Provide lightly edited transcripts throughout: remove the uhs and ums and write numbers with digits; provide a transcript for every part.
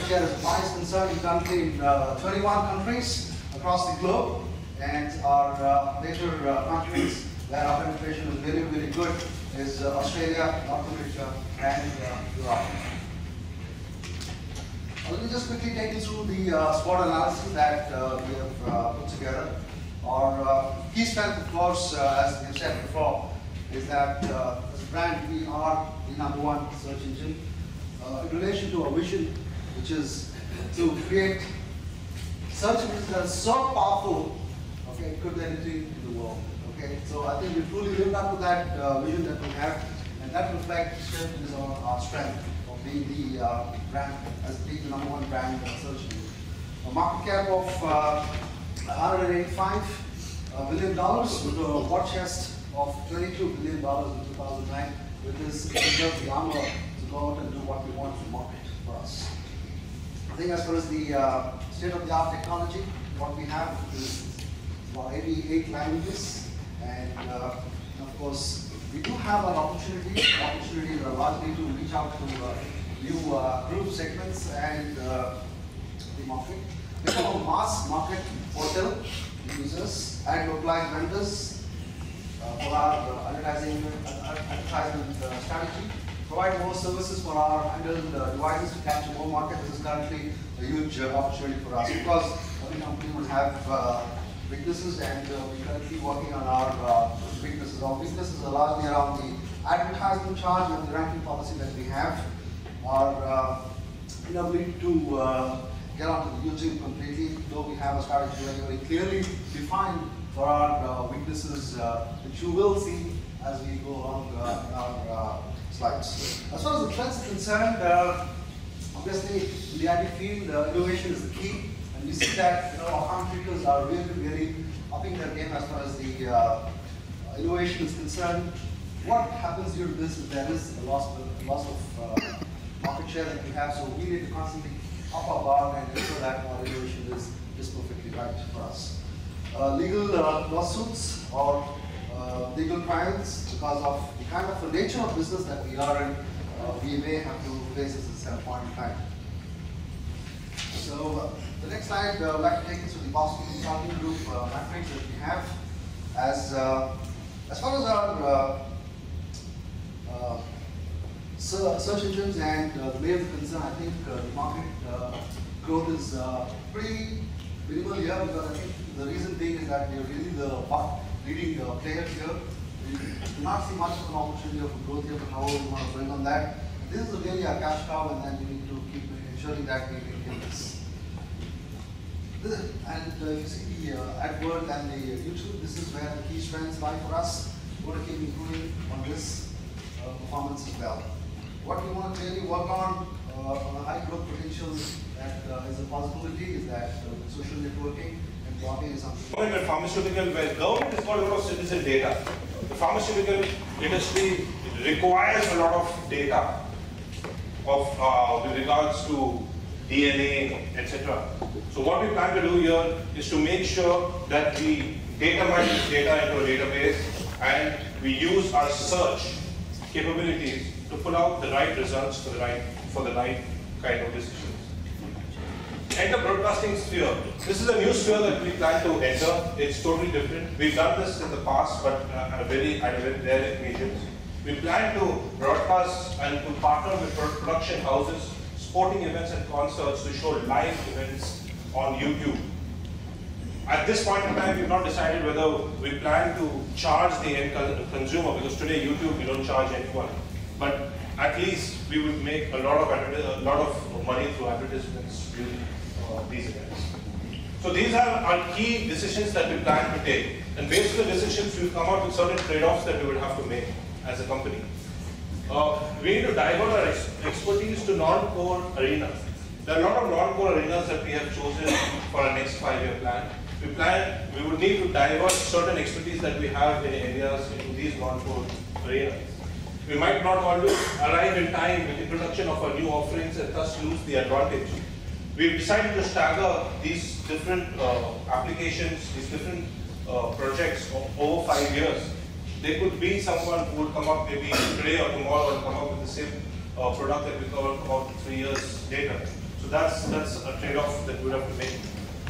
share as far as concerned, we're currently in 21 countries across the globe, and our major countries where our penetration is very, very good is Australia, North America, and Europe. Let me just quickly take you through the SWOT analysis that we have put together. Our key strength, of course, as we've said before, is that as a brand, we are the #1 search engine. In relation to our vision, which is to create search engines that are so powerful, okay, it could be anything in the world. Okay, so I think we truly lived up to that vision that we have, and that reflects is our strength of being the brand, as being the #1 brand search engine. A market cap of $185 billion with a war chest of $22 billion in 2009, with this deserves the armor to go out and do what we want to market for us. I think as far as the state-of-the-art technology, what we have is about 88 languages, and of course, we do have an opportunity. Opportunities are largely to reach out to new group segments and the market. We have a mass market portal users and localized vendors for our advertisement strategy. Provide more services for our handheld devices to capture more market. This is currently a huge opportunity for us because every company would have weaknesses, and we're currently working on our weaknesses. Our weaknesses are largely around the advertisement charge and the ranking policy that we have. Our inability to get onto the YouTube completely, though we have a strategy very clearly defined for our weaknesses, which you will see as we go along in our slides. As far as the trends are concerned, obviously in the IT field, innovation is the key, and we see that our competitors are really upping their game as far as the innovation is concerned. What happens during this is there is a loss of market share that we have, so we need to constantly up our bar and ensure that our innovation is perfectly right for us. Legal lawsuits or legal trials, because of the kind of the nature of business that we are in, we may have to face this at some point in time. So the next slide, I would like to take us to the Boston Consulting Group metrics that we have. As far as our search engines and the way of concern, I think the market growth is pretty minimal here, because I think the reason being is that we are really the leading player here. We do not see much of an opportunity of growth here, but however we want to build on that. This is really a cash cow, and then we need to keep ensuring that we maintain this. And you see the AdWords and the YouTube, this is where the key strengths lie for us. We want to keep improving on this performance as well. What we want to really work on a high growth potential that is a possibility is that social networking and blogging is something. In the pharmaceutical, where government has got a lot of citizen data, the pharmaceutical industry requires a lot of data with regards to DNA, etc. So what we plan to do here is to make sure that we data mine this data into a database, and we use our search capabilities to pull out the right results for the right kind of decisions. Enter broadcasting sphere. This is a new sphere that we plan to enter. It's totally different. We've done this in the past, but at a very rare occasions. We plan to broadcast and to partner with production houses, sporting events and concerts to show live events on YouTube. At this point in time, we've not decided whether we plan to charge the end consumer, because today YouTube, we don't charge anyone. But at least we would make a lot of money through advertisements during these events. So these are our key decisions that we plan to take. And based on the decisions, we've come out with certain trade-offs that we would have to make as a company. We need to divert our expertise to non-core arenas. There are a lot of non-core arenas that we have chosen for our next 5-year plan. We would need to divert certain expertise that we have in areas into these non-core arenas. We might not always arrive in time with the introduction of our new offerings and thus lose the advantage. We've decided to stagger these different applications, these different projects over 5 years. There could be someone who would come up maybe today or tomorrow and come up with the same product that we come out 3 years later. So that's a trade-off that we have to make.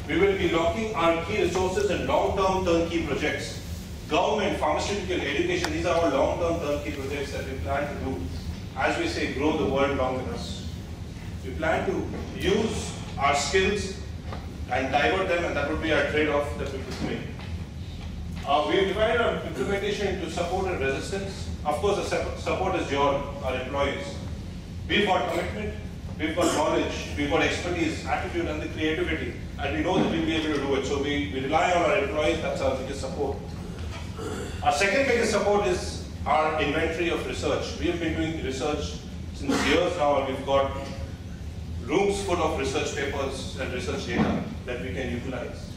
We will be locking our key resources in long-term turnkey projects. Government, pharmaceutical, education, these are all long-term turnkey projects that we plan to do. As we say, grow the world along with us. We plan to use our skills and divert them, and that would be our trade-off that we will make. We have divided our implementation into support and resistance. Of course, the support is our employees. We've got commitment, we've got knowledge, we've got expertise, attitude, and the creativity, and we know that we'll be able to do it. So we rely on our employees, that's our biggest support. Our second biggest support is our inventory of research. We have been doing research since years now, and we've got rooms full of research papers and research data that we can utilize.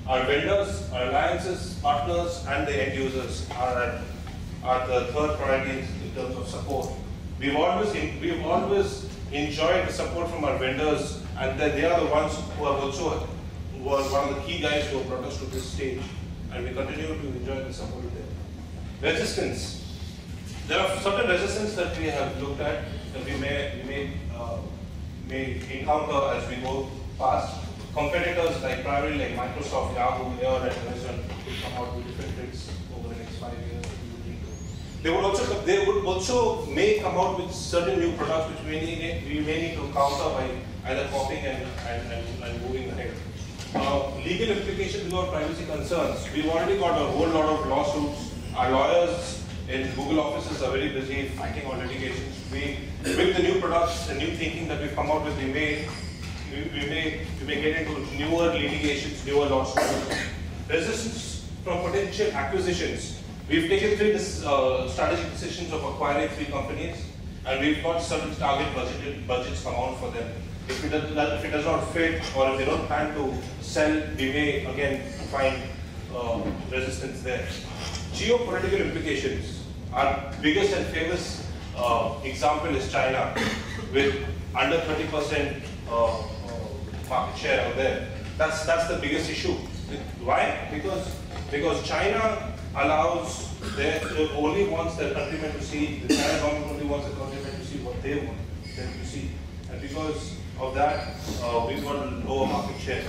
Our vendors, our alliances, partners, and the end users are the third priority in terms of support. We've always enjoyed the support from our vendors, and they are the ones who are also one of the key guys who have brought us to this stage, and we continue to enjoy the support with them. Resistance. There are certain resistance that we have looked at that we may encounter as we go past. Competitors like primarily like Microsoft, Yahoo, Air, and Amazon will come out with different tricks over the next 5 years. They would also may come out with certain new products which we may need to counter by either copying and moving ahead. Legal implications without privacy concerns. We've already got a whole lot of lawsuits. Our lawyers in Google offices are very busy fighting on litigations. With the new products and new thinking that we've come out with, we may get into newer litigations, newer lawsuits. Resistance from potential acquisitions. We've taken 3 strategic decisions of acquiring 3 companies, and we've got certain target budgets come out for them. If it does not fit, or if they don't plan to sell, we may again find resistance there. Geopolitical implications. Our biggest and famous example is China, with under 30% market share out there. That's the biggest issue. Why? Because China allows only wants their countrymen to see, the China government only wants the countrymen to see what they want them to see. And because of that, we've got a lower market share.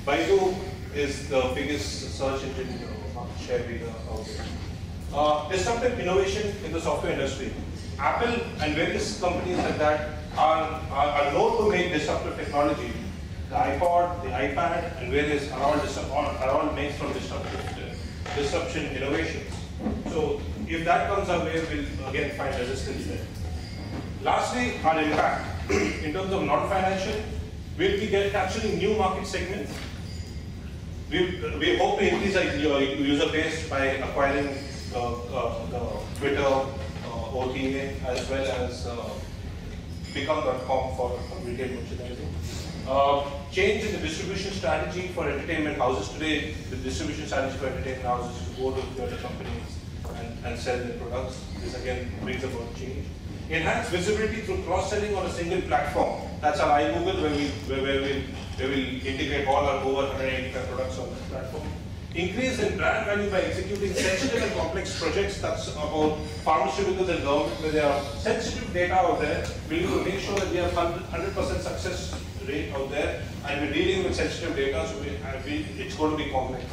Baidu is the biggest search engine market share leader out there. Disruptive innovation in the software industry. Apple and various companies like that are known to make disruptive technology. The iPod, the iPad, and various are all made from disruption innovations. So if that comes our way, we'll again find resistance there. Lastly, our impact. In terms of non-financial, we'll be capturing new market segments. We hope to increase our user base by acquiring the Twitter, OTA, as well as become.com for retail merchandising. Change in the distribution strategy for entertainment houses. Today, the distribution strategy for entertainment houses is to go to the other companies and sell their products. This again brings about change. Enhance visibility through cross-selling on a single platform. That's our iGoogle, where we'll integrate all our over 185 products on that platform. Increase in brand value by executing sensitive and complex projects. That's about pharmaceuticals and government, where there are sensitive data out there. We need to make sure that we have 100% success rate out there, and we're dealing with sensitive data, so it's going to be complex.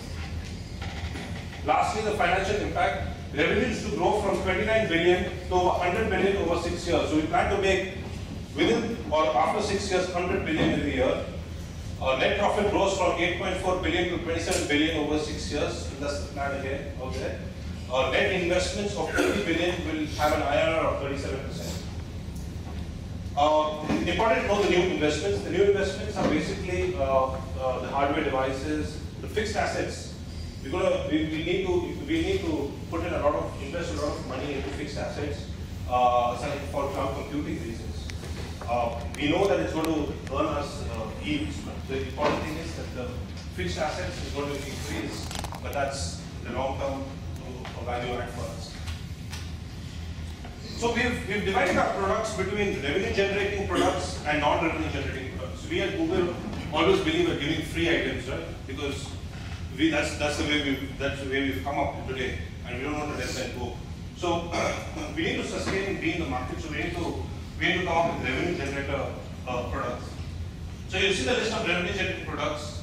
Lastly, the financial impact. Revenues to grow from 29 billion to 100 billion over 6 years. So we plan to make within or after 6 years 100 billion in a year. Net profit grows from 8.4 billion to 27 billion over 6 years. And that's the plan again out there. Net investments of 20 billion will have an IRR of 37%. Important to know the new investments. The new investments are basically the hardware devices, the fixed assets. We need to put in invest a lot of money into fixed assets, for cloud computing reasons. We know that it's going to earn us yields, but the important thing is that the fixed assets is going to increase, but that's the long-term value add for us. So we've divided our products between revenue-generating products and non-revenue generating products. We at Google always believe in giving free items, right? Because that's the way we've come up today, and we don't want to let that go. So we need to sustain and be in the market. So we need to come up with revenue generator products. So you see the list of revenue generating products,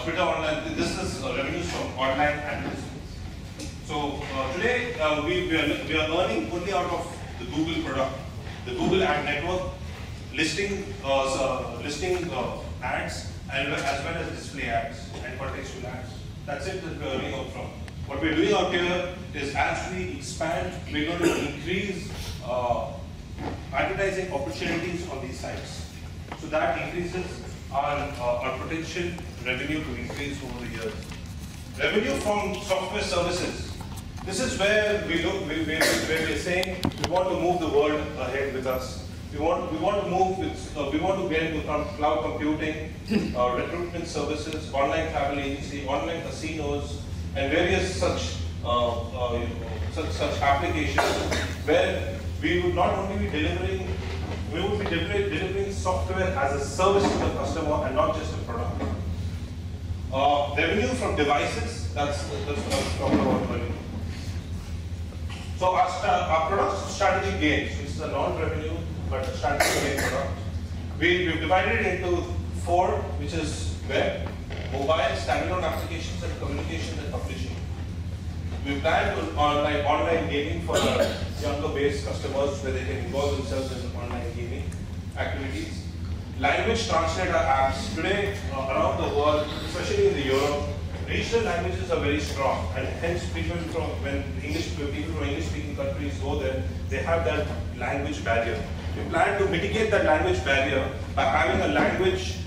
Twitter online. This is revenues from online advertisements. So today we are earning only out of the Google product, the Google ad network, listing ads, and as well as display ads and contextual ads. That's it that we are earning out from. What we're doing out here is, as we expand, we're going to increase advertising opportunities on these sites. So that increases our potential revenue to increase over the years. Revenue from software services. This is where we look, where we're saying we want to move the world ahead with us. We want to move with, we want to get into cloud computing, recruitment services, online travel agency, online casinos, and various such such applications where we would not only be delivering, we would be delivering software as a service to the customer and not just a product. Revenue from devices, that's what I was talking about earlier. So our product strategy gains, which is a non-revenue but a strategy gain product. We've divided it into 4, which is web, mobile, standalone applications, and communication and publishing. We plan to online gaming for our younger base customers where they can involve themselves in online gaming activities. Language translator apps. Today, around the world, especially in Europe, regional languages are very strong, and hence people from English-speaking countries go there, they have that language barrier. We plan to mitigate that language barrier by having a language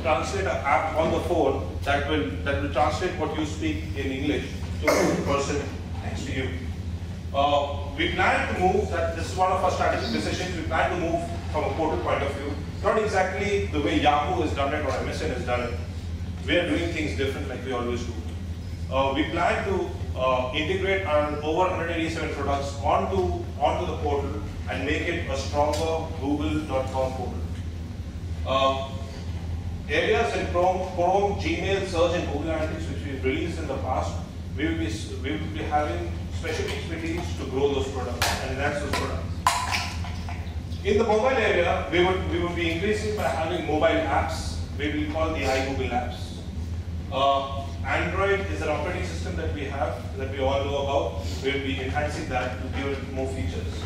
translator app on the phone that will translate what you speak in English to the person next to you. We plan to move, this is one of our strategic decisions, we plan to move from a portal point of view, not exactly the way Yahoo has done it or MSN has done it. We are doing things different like we always do. We plan to integrate our over 187 products onto the portal and make it a stronger Google.com portal. Areas in Chrome, Gmail, Search, and Google Analytics, which we've released in the past, we will be having special expertise to grow those products and enhance those products. In the mobile area, we would be increasing by having mobile apps. We will call the iGoogle apps. Android is an operating system that we have, that we all know about. We will be enhancing that to give it more features.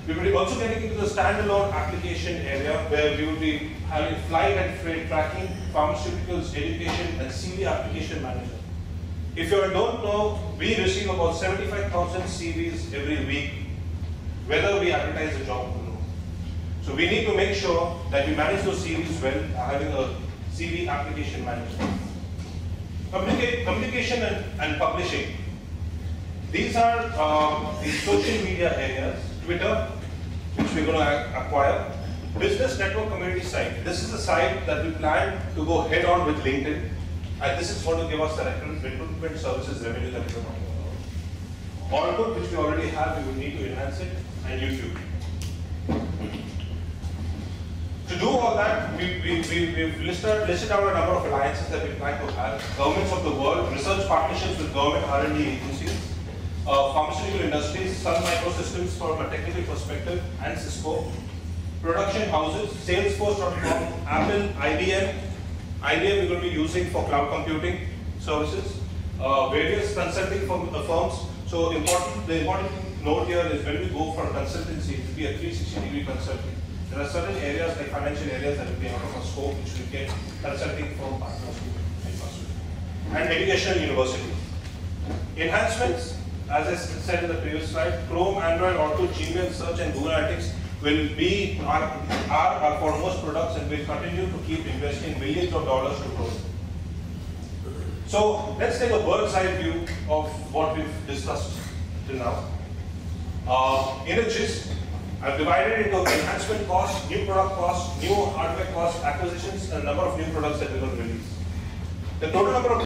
We will be also getting into the standalone application area where we will be having flight and freight tracking, pharmaceuticals, education, and CV application management. If you don't know, we receive about 75,000 CVs every week, whether we advertise a job or no. So we need to make sure that we manage those CVs well, having a CV application management. Communication and publishing. These are the social media areas. Twitter, which we're going to acquire. Business network community site. This is a site that we plan to go head on with LinkedIn. And this is going to give us the recruitment services revenue that we're talking about. Allgood, which we already have, we will need to enhance it, and YouTube. To do all that, we've listed out a number of alliances that we plan to have. Governments of the world, research partnerships with government R&D agencies, pharmaceutical industries, Sun Microsystems from a technical perspective, and Cisco. Production houses, Salesforce.com, Apple, IBM. IBM we're going to be using for cloud computing services. Various consulting firms. So the important note here is when we go for a consultancy, it will be a 360-degree consulting. There are certain areas like financial areas that will be out of our scope, which we get consulting from partners and educational universities. Enhancements, as I said in the previous slide, Chrome, Android, Auto, Gmail, Search, and Google Analytics will be our foremost products, and we'll continue to keep investing millions of dollars to grow. So let's take a bird's eye view of what we've discussed till now. In a gist, I've divided into enhancement costs, new product costs, new hardware costs, acquisitions, and a number of new products that we're going to release. The total number of